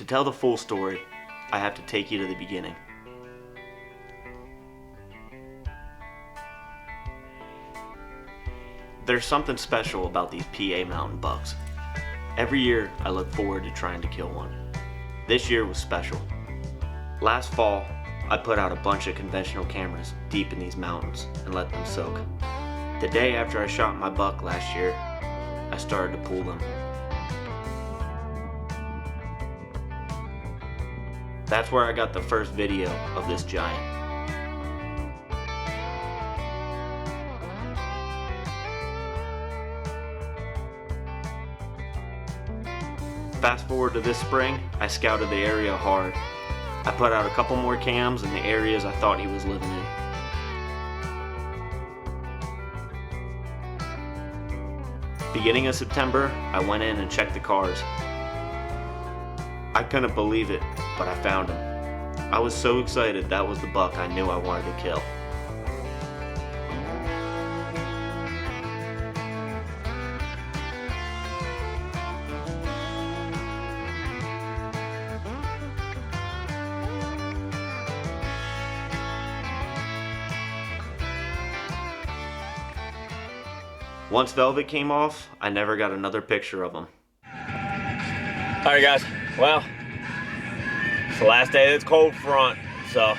To tell the full story, I have to take you to the beginning. There's something special about these PA mountain bucks. Every year I look forward to trying to kill one. This year was special. Last fall, I put out a bunch of conventional cameras deep in these mountains and let them soak. The day after I shot my buck last year, I started to pull them. That's where I got the first video of this giant. Fast forward to this spring, I scouted the area hard. I put out a couple more cams in the areas I thought he was living in. Beginning of September, I went in and checked the cars. I couldn't believe it, but I found him. I was so excited that was the buck I knew I wanted to kill. Once Velvet came off, I never got another picture of him. Alright guys, well, it's the last day of this cold front, so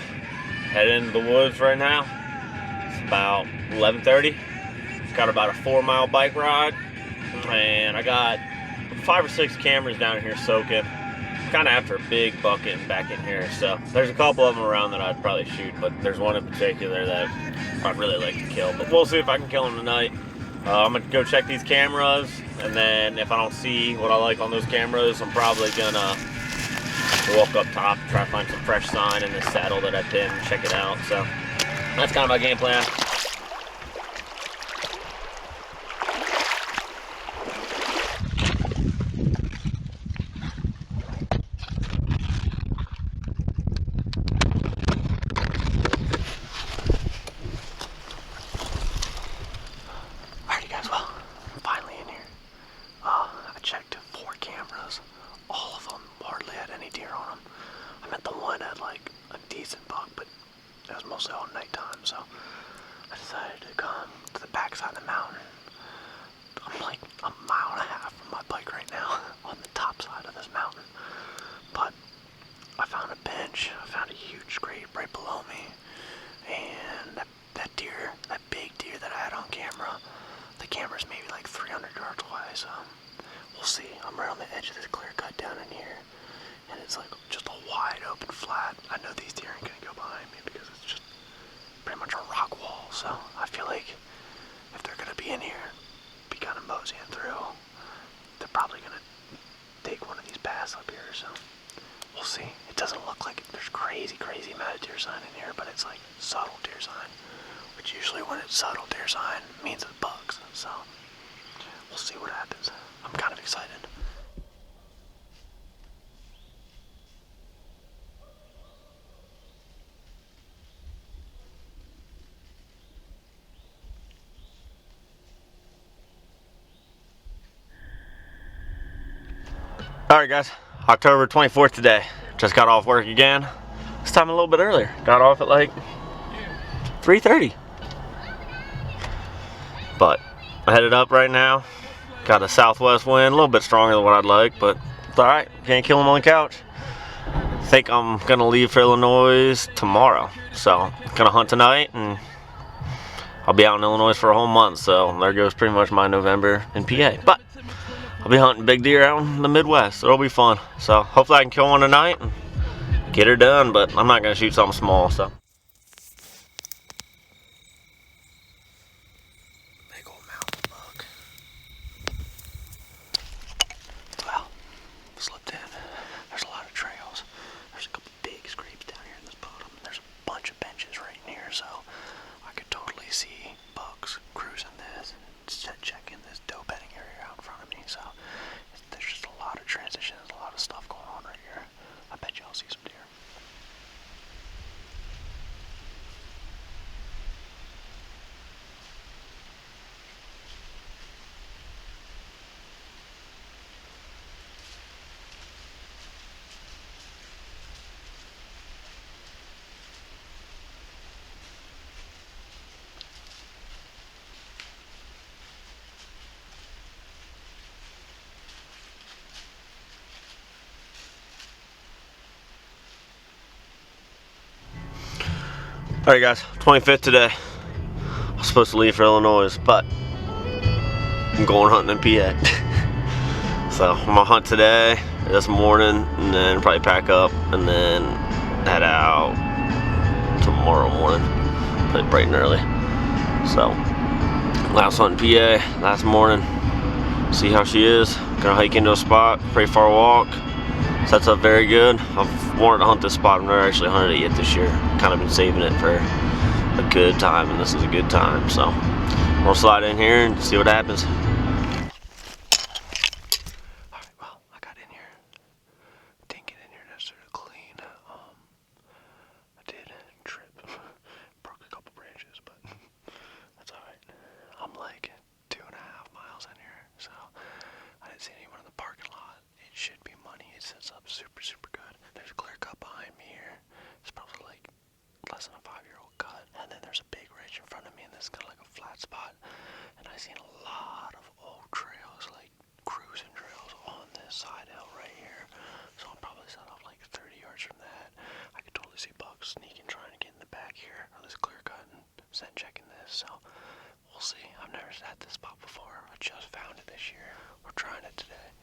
heading into the woods right now. It's about 11:30. It's got about a 4-mile bike ride, and I got 5 or 6 cameras down here soaking. Kind of after a big buck getting back in here, so there's a couple of them around that I'd probably shoot, but there's one in particular that I'd really like to kill. But we'll see if I can kill him tonight. I'm gonna go check these cameras, and then if I don't see what I like on those cameras, I'm probably gonna walk up top, try to find some fresh sign in this saddle that I pinned, check it out. So that's kind of my game plan. All nighttime, so I decided to come to the backside of the mountain. I'm like a mile and a half from my bike right now on the top side of this mountain, but I found a bench. I found a huge grave right below me, and that deer, that big deer that I had on camera, the camera's maybe like 300 yards away, so we'll see. I'm right on the edge of this clear cut down in here, and it's like just a wide open flat. I know these deer ain't gonna go behind me because it's just pretty much a rock wall, so I feel like if they're gonna be in here, be kind of moseying through, they're probably gonna take one of these paths up here, so we'll see. It doesn't look like there's crazy amount of deer sign in here, but it's like subtle deer sign, which usually when it's subtle deer sign means it's bugs, so we'll see what happens. I'm kind of excited. Alright guys, October 24th today. Just got off work again. This time a little bit earlier. Got off at like 3:30. But I headed up right now. Got a southwest wind, a little bit stronger than what I'd like, but it's alright. Can't kill him on the couch. I think I'm gonna leave for Illinois tomorrow. So I'm gonna hunt tonight, and I'll be out in Illinois for a whole month. So there goes pretty much my November in PA. But I'll be hunting big deer out in the Midwest. It'll be fun. So hopefully I can kill one tonight and get her done, but I'm not gonna shoot something small, so. Big old mountain buck. Well, slipped in. There's a lot of trails. There's a couple big scrapes down here in this bottom. There's a bunch of benches right in here, so I could totally see bucks cruising this, checking this doe bedding area out in front of me. So there's just a lot of transitions, a lot of stuff going on right here. I bet y'all see some deer. Alright guys, 25th today. I was supposed to leave for Illinois, but I'm going hunting in PA. So I'm gonna hunt today, this morning, and then probably pack up and then head out tomorrow morning, probably bright and early. So last hunt in PA, last morning, see how she is. Gonna hike into a spot, pretty far walk. Sets up very good. I've wanted to hunt this spot. I've never actually hunted it yet this year. Kind of been saving it for a good time, and this is a good time. So we'll slide in here and see what happens. Alright, well, I got in here. Didn't get in here necessarily clean. I did trip. Broke a couple branches, but that's alright. I'm like 2.5 miles in here, so I didn't see anyone in the parking lot. It should be money. It sets up super, super good. There's a clear cut behind me here. It's probably like less than a 5-year-old cut. And then there's a big ridge in front of me, and this is kind of like a flat spot. And I've seen a lot of old trails, like cruising trails on this side hill right here. So I'll probably set off like 30 yards from that. I could totally see bucks sneaking, trying to get in the back here on this clear cut and scent checking this. So we'll see. I've never had this spot before. I just found it this year. We're trying it today.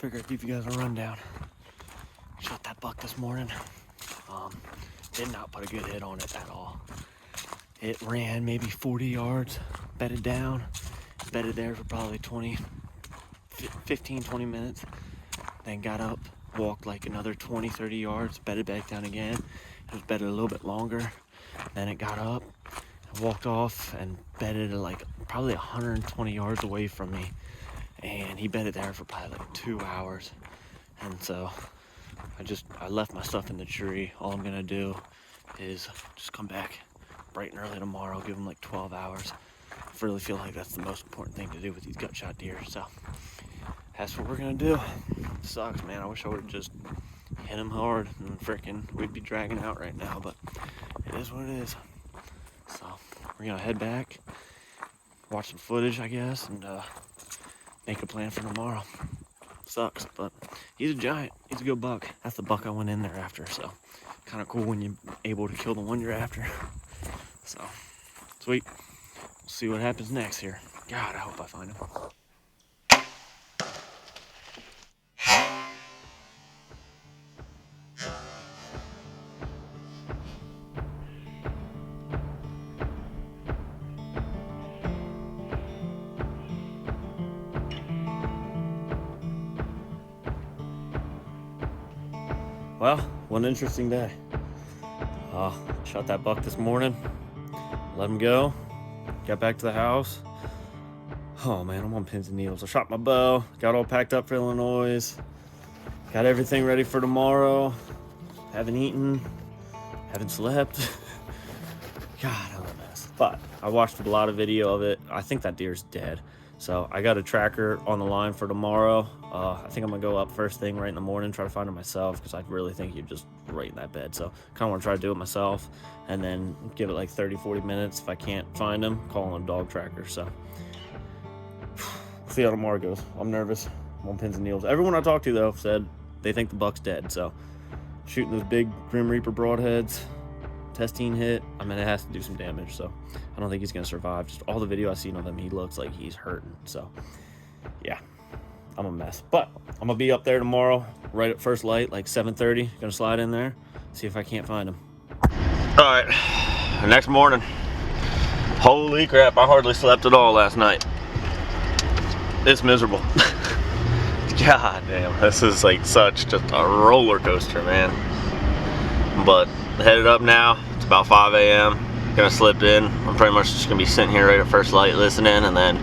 figure I'd give you guys a rundown. Shot that buck this morning. Did not put a good hit on it at all. It ran maybe 40 yards, bedded down, bedded there for probably 15, 20 minutes. Then got up, walked like another 20, 30 yards, bedded back down again. It was bedded a little bit longer. Then it got up, walked off and bedded like probably 120 yards away from me. And he bedded there for probably like 2 hours. And so I left my stuff in the tree. All I'm gonna do is just come back bright and early tomorrow, give him like 12 hours. I really feel like that's the most important thing to do with these gut shot deer. So that's what we're gonna do. It sucks, man. I wish I would have just hit him hard and we'd be dragging out right now, but it is what it is. So we're gonna head back, watch some footage, I guess, and make a plan for tomorrow. Sucks, but he's a giant. He's a good buck. That's the buck I went in there after, so kind of cool when you're able to kill the one you're after. So sweet. We'll see what happens next here. God, I hope I find him. Well, one interesting day. Shot that buck this morning, let him go, got back to the house. Oh man, I'm on pins and needles. I shot my bow, got all packed up for Illinois, got everything ready for tomorrow. Haven't eaten, haven't slept. God, I'm a mess. But I watched a lot of video of it. I think that deer's dead. So I got a tracker on the line for tomorrow. I think I'm gonna go up first thing right in the morning, try to find it myself, because I really think you're just right in that bed. So kind of want to try to do it myself, and then give it like 30, 40 minutes. If I can't find him, call on a dog tracker. So see how tomorrow goes. I'm nervous. I'm on pins and needles. Everyone I talked to though said they think the buck's dead. So shooting those big Grim Reaper broadheads, testing hit, I mean, it has to do some damage, so I don't think he's gonna survive. Just all the video I've seen of him, he looks like he's hurting. So yeah, I'm a mess, but I'm gonna be up there tomorrow right at first light, like 7:30. Gonna slide in there, see if I can't find him. All right, the next morning. Holy crap, I hardly slept at all last night. It's miserable. God damn, this is like such just a roller coaster, man. But headed up now. It's about 5 a.m. Gonna slip in. I'm pretty much just gonna be sitting here right at first light listening, and then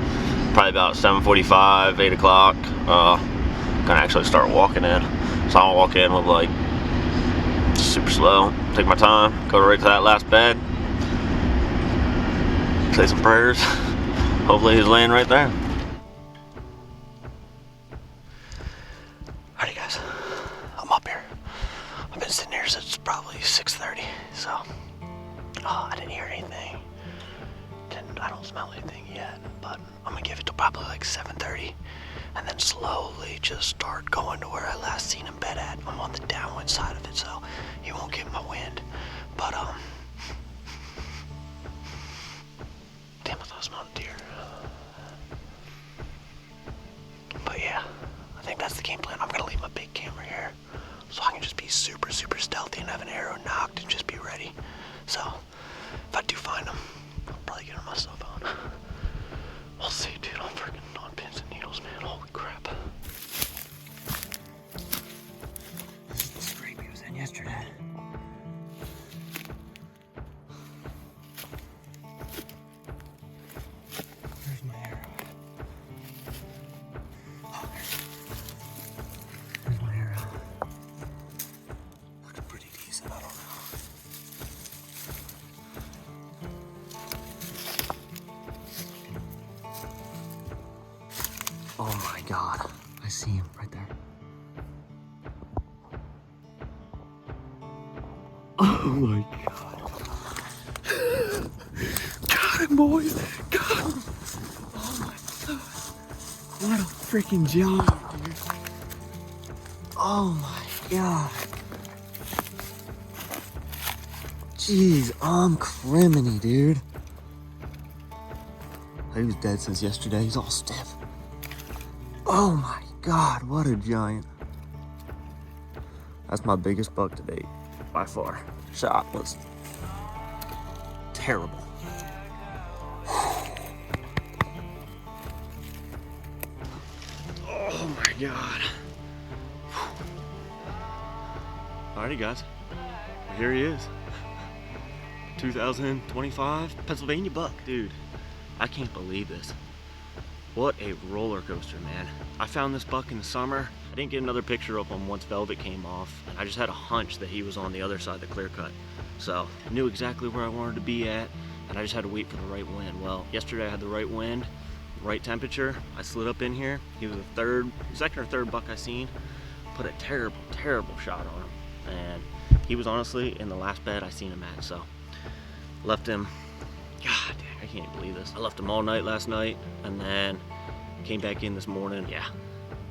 probably about 7:45, 8 o'clock, gonna actually start walking in. So I'll walk in with like super slow, take my time, go right to that last bed, say some prayers. Hopefully he's laying right there. Alrighty guys, I'm up here. I've been sitting here since probably 6:30, so I didn't hear anything. I don't smell anything yet, but I'm gonna give it to probably like 7:30, and then slowly just start going to where I last seen him bed at. I'm on the downwind side of it, so he won't get my wind. But damn, I thought I smelled a deer. But yeah, I think that's the game plan. I'm gonna leave my big camera here, so I can just be super, super stealthy and have an arrow knocked and just be ready. So if I do find him, I'll probably get on my cell phone. We'll see, dude. I'm freaking on pins and needles, man. Holy crap. This is the scrape he was in yesterday. Where's my arrow? Oh, there's my arrow. Looking pretty decent, I don't know. Oh my God, I see him right there. Oh my God. Got him, boys, got him. Oh my God, what a freaking job, dude. Oh my God. Jeez, I'm criminy, dude. He was dead since yesterday, he's all stiff. Oh my God, what a giant. That's my biggest buck to date, by far. Shot was terrible. Oh my God. Alrighty guys, here he is. 2025 Pennsylvania buck. Dude, I can't believe this. What a roller coaster, man. I found this buck in the summer. I didn't get another picture up on once velvet came off. I just had a hunch that he was on the other side of the clear cut. So I knew exactly where I wanted to be at, and I just had to wait for the right wind. Well, yesterday I had the right wind, right temperature. I slid up in here. He was the second or third buck I seen. Put a terrible, terrible shot on him. And he was honestly in the last bed I seen him at, so left him. God dang, I can't believe this. I left him all night last night, and then came back in this morning. Yeah,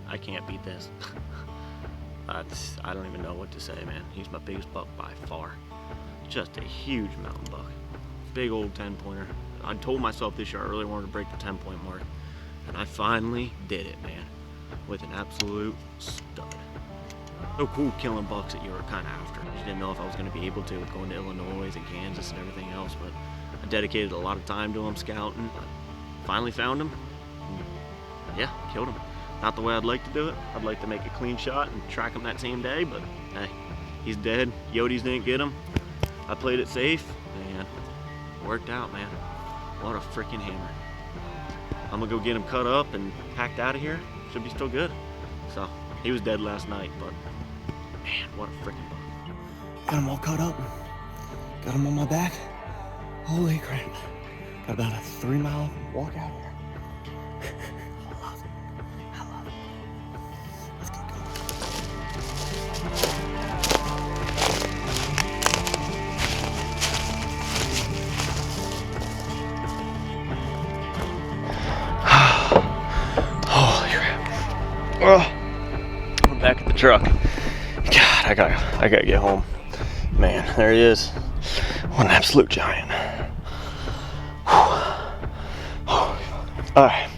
I can't beat this. I don't even know what to say, man. He's my biggest buck by far. Just a huge mountain buck. Big old 10-pointer. I told myself this year I really wanted to break the 10-point mark, and I finally did it, man, with an absolute stud. So cool killing bucks that you were kind of after. I just didn't know if I was going to be able to with going to Illinois and Kansas and everything else, but I dedicated a lot of time to him scouting. I finally found him. And yeah, killed him. Not the way I'd like to do it. I'd like to make a clean shot and track him that same day, but hey, he's dead. Yotes didn't get him. I played it safe, and it worked out, man. What a freaking hammer. I'm gonna go get him cut up and packed out of here. Should be still good. So, he was dead last night, but man, what a freaking buck. Got him all cut up. Got him on my back. Holy crap. Got about a 3-mile walk out here. I love it. I love it. Let's get going. Holy crap. Oh, I'm back at the truck. God, I gotta get home. Man, there he is. What an absolute giant. Alright,